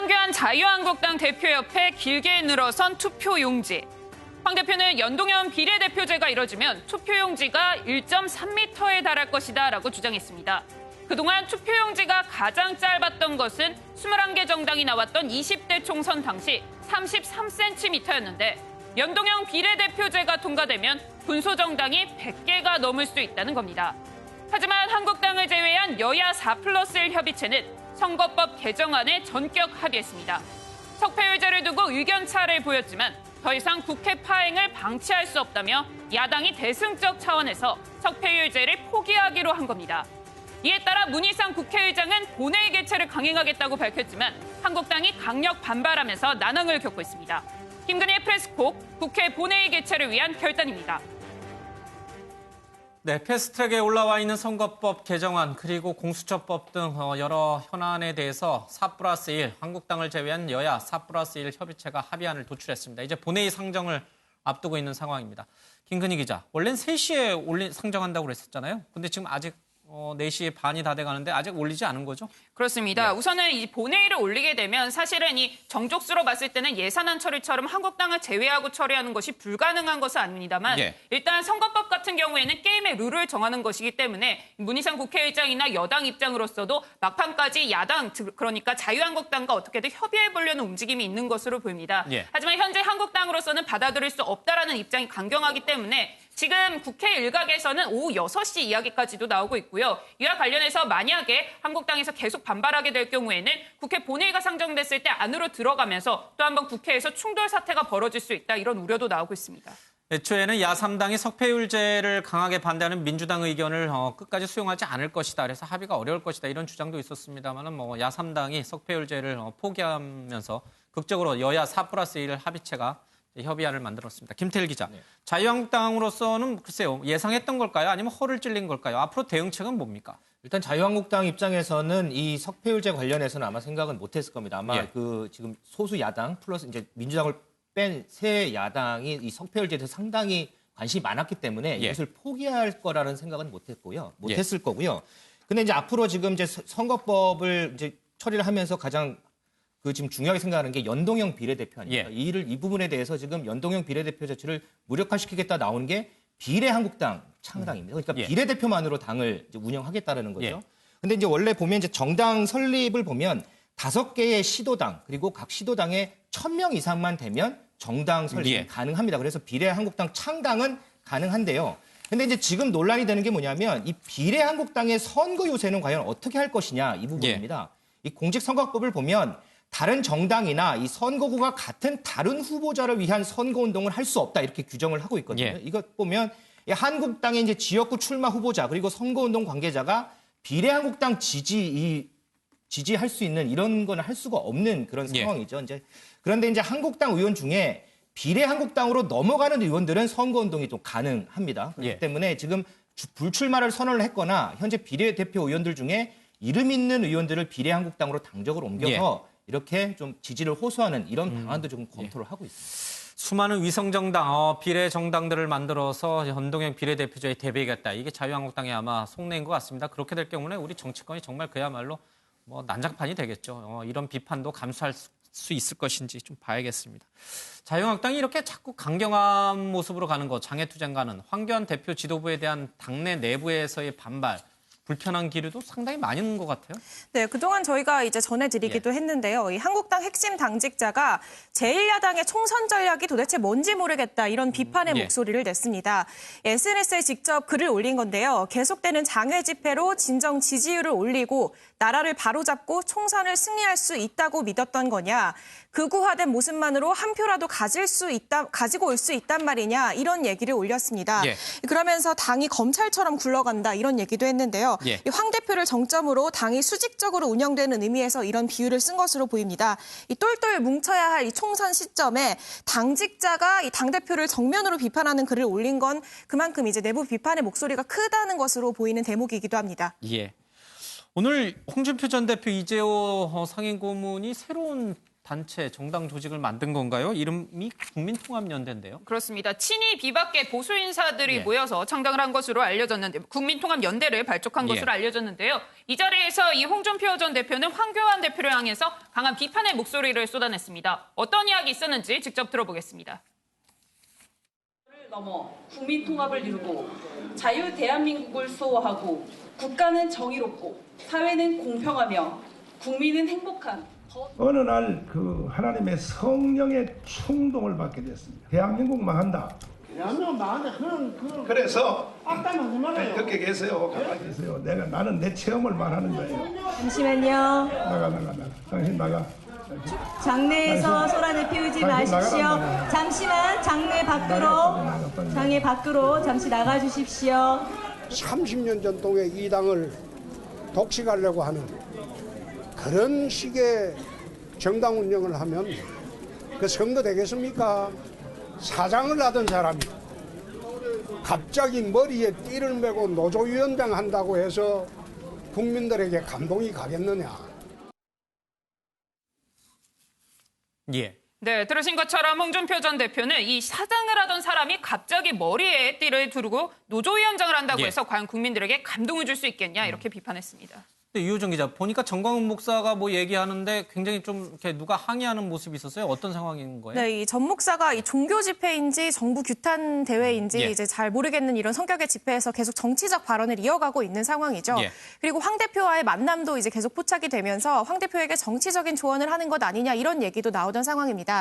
황교안 자유한국당 대표 옆에 길게 늘어선 투표용지. 황 대표는 연동형 비례대표제가 이뤄지면 투표용지가 1.3m에 달할 것이다라고 주장했습니다. 그동안 투표용지가 가장 짧았던 것은 21개 정당이 나왔던 20대 총선 당시 33cm였는데 연동형 비례대표제가 통과되면 군소정당이 100개가 넘을 수 있다는 겁니다. 하지만 한국당을 제외한 여야 4+1 협의체는 선거법 개정안에 전격 합의했습니다. 석패율제를 두고 의견차를 보였지만 더 이상 국회 파행을 방치할 수 없다며 야당이 대승적 차원에서 석패율제를 포기하기로 한 겁니다. 이에 따라 문희상 국회의장은 본회의 개최를 강행하겠다고 밝혔지만 한국당이 강력 반발하면서 난항을 겪고 있습니다. 김근희의 프레스콕, 국회 본회의 개최를 위한 결단입니다. 네, 패스트트랙에 올라와 있는 선거법 개정안 그리고 공수처법 등 여러 현안에 대해서 4+1, 한국당을 제외한 여야 4+1 협의체가 합의안을 도출했습니다. 이제 본회의 상정을 앞두고 있는 상황입니다. 김근희 기자, 원래는 3시에 상정한다고 그랬었잖아요. 근데 지금 아직 4시 반이 다 돼가는데 아직 올리지 않은 거죠? 그렇습니다. 네. 우선은 이 본회의를 올리게 되면 사실은 이 정족수로 봤을 때는 예산안 처리처럼 한국당을 제외하고 처리하는 것이 불가능한 것은 아닙니다만 일단 선거법 같은 경우에는 게임의 룰을 정하는 것이기 때문에 문희상 국회의장이나 여당 입장으로서도 막판까지 야당, 그러니까 자유한국당과 어떻게든 협의해보려는 움직임이 있는 것으로 보입니다. 하지만 현재 한국당으로서는 받아들일 수 없다라는 입장이 강경하기 때문에 지금 국회 일각에서는 오후 6시 이야기까지도 나오고 있고요. 이와 관련해서 만약에 한국당에서 계속 반발하게 될 경우에는 국회 본회의가 상정됐을 때 안으로 들어가면서 또 한번 국회에서 충돌 사태가 벌어질 수 있다. 이런 우려도 나오고 있습니다. 애초에는 야3당이 석패율제를 강하게 반대하는 민주당 의견을 끝까지 수용하지 않을 것이다. 그래서 합의가 어려울 것이다. 이런 주장도 있었습니다만 야3당이 석패율제를 포기하면서 극적으로 여야 4+1 합의체가 협의안을 만들었습니다. 김태일 기자, 자유한국당으로서는 글쎄요, 예상했던 걸까요? 아니면 허를 찔린 걸까요? 앞으로 대응책은 뭡니까? 일단 자유한국당 입장에서는 이 석패율제 관련해서는 아마 생각은 못했을 겁니다. 아마 그 지금 소수 야당 플러스 이제 민주당을 뺀 세 야당이 이 석패율제에 대해서 상당히 관심이 많았기 때문에 이것을 포기할 거라는 생각은 못했을 거고요. 근데 이제 앞으로 지금 이제 선거법을 이제 처리를 하면서 가장 지금 중요하게 생각하는 게 연동형 비례대표 아닙니까? 이 부분에 대해서 지금 연동형 비례대표 자체를 무력화시키겠다 나오는 게 비례한국당 창당입니다. 그러니까 비례대표만으로 당을 이제 운영하겠다는 거죠. 근데 이제 원래 보면 이제 정당 설립을 보면 5개의 시도당 그리고 각 시도당에 1,000명 이상만 되면 정당 설립이 가능합니다. 그래서 비례한국당 창당은 가능한데요. 근데 이제 지금 논란이 되는 게 뭐냐면 이 비례한국당의 선거 요새는 과연 어떻게 할 것이냐 이 부분입니다. 이 공직선거법을 보면 다른 정당이나 이 선거구가 같은 다른 후보자를 위한 선거운동을 할 수 없다 이렇게 규정을 하고 있거든요. 이것 보면 한국당의 이제 지역구 출마 후보자 그리고 선거운동 관계자가 비례한국당 지지할 수 있는 이런 건 할 수가 없는 그런 상황이죠. 그런데 이제 한국당 의원 중에 비례한국당으로 넘어가는 의원들은 선거운동이 좀 가능합니다. 그렇기 때문에 지금 불출마를 선언을 했거나 현재 비례대표 의원들 중에 이름 있는 의원들을 비례한국당으로 당적으로 옮겨서 이렇게 좀 지지를 호소하는 이런 방안도 좀 검토를 하고 있습니다. 수많은 위성정당, 비례정당들을 만들어서 연동형 비례대표제에 대비하겠다. 이게 자유한국당이 아마 속내인 것 같습니다. 그렇게 될 경우는 우리 정치권이 정말 그야말로 난장판이 되겠죠. 이런 비판도 감수할 수 있을 것인지 좀 봐야겠습니다. 자유한국당이 이렇게 자꾸 강경한 모습으로 가는 것, 장애투쟁가는 황교안 대표 지도부에 대한 당내 내부에서의 반발, 불편한 기류도 상당히 많이 있는 것 같아요. 네, 그동안 저희가 이제 전해드리기도 했는데요. 이 한국당 핵심 당직자가 제1야당의 총선 전략이 도대체 뭔지 모르겠다 이런 비판의 목소리를 냈습니다. SNS에 직접 글을 올린 건데요. 계속되는 장외 집회로 진정 지지율을 올리고 나라를 바로잡고 총선을 승리할 수 있다고 믿었던 거냐. 극우화된 모습만으로 한 표라도 가지고 올 수 있단 말이냐 이런 얘기를 올렸습니다. 그러면서 당이 검찰처럼 굴러간다 이런 얘기도 했는데요. 황 대표를 정점으로 당이 수직적으로 운영되는 의미에서 이런 비유를 쓴 것으로 보입니다. 이 똘똘 뭉쳐야 할 이 총선 시점에 당직자가 이 당대표를 정면으로 비판하는 글을 올린 건 그만큼 이제 내부 비판의 목소리가 크다는 것으로 보이는 대목이기도 합니다. 오늘 홍준표 전 대표 이재호 상임고문이 새로운 단체, 정당 조직을 만든 건가요? 이름이 국민통합연대인데요. 그렇습니다. 친이 비박계 보수 인사들이 예. 모여서 창당을 한 것으로 알려졌는데 국민통합연대를 발족한 예. 것으로 알려졌는데요. 이 자리에서 이 홍준표 전 대표는 황교안 대표를 향해서 강한 비판의 목소리를 쏟아냈습니다. 어떤 이야기 있었는지 직접 들어보겠습니다. 넘어 국민 통합을 이루고 자유 대한민국을 수호하고 국가는 정의롭고 사회는 공평하며 국민은 행복한 어느 날 그 하나님의 성령의 충동을 받게 됐습니다. 대한민국 망한다. 대한민국 망한다. 그런 그래서 악담 하지 말아요. 듣게 계세요. 가만히 계세요. 나는 내 체험을 말하는 거예요. 잠시만요. 나가. 당신 나가. 장내에서 소란을 피우지 마십시오. 잠시만 장내 밖으로 잠시 나가 주십시오. 30년 전통의 이 당을 독식하려고 하는 그런 식의 정당 운영을 하면 그 성도 되겠습니까? 사장을 하던 사람이 갑자기 머리에 띠를 메고 노조위원장 한다고 해서 국민들에게 감동이 가겠느냐? 예. 네, 들으신 것처럼 홍준표 전 대표는 이 사장을 하던 사람이 갑자기 머리에 띠를 두르고 노조위원장을 한다고 예. 해서 과연 국민들에게 감동을 줄 수 있겠냐 이렇게 비판했습니다. 근데 유호정 기자, 보니까 정광훈 목사가 뭐 얘기하는데 굉장히 좀 이렇게 누가 항의하는 모습이 있었어요. 어떤 상황인 거예요? 네, 이 전 목사가 이 종교 집회인지 정부 규탄 대회인지 예. 이제 잘 모르겠는 이런 성격의 집회에서 계속 정치적 발언을 이어가고 있는 상황이죠. 예. 그리고 황 대표와의 만남도 이제 계속 포착이 되면서 황 대표에게 정치적인 조언을 하는 것 아니냐 이런 얘기도 나오던 상황입니다.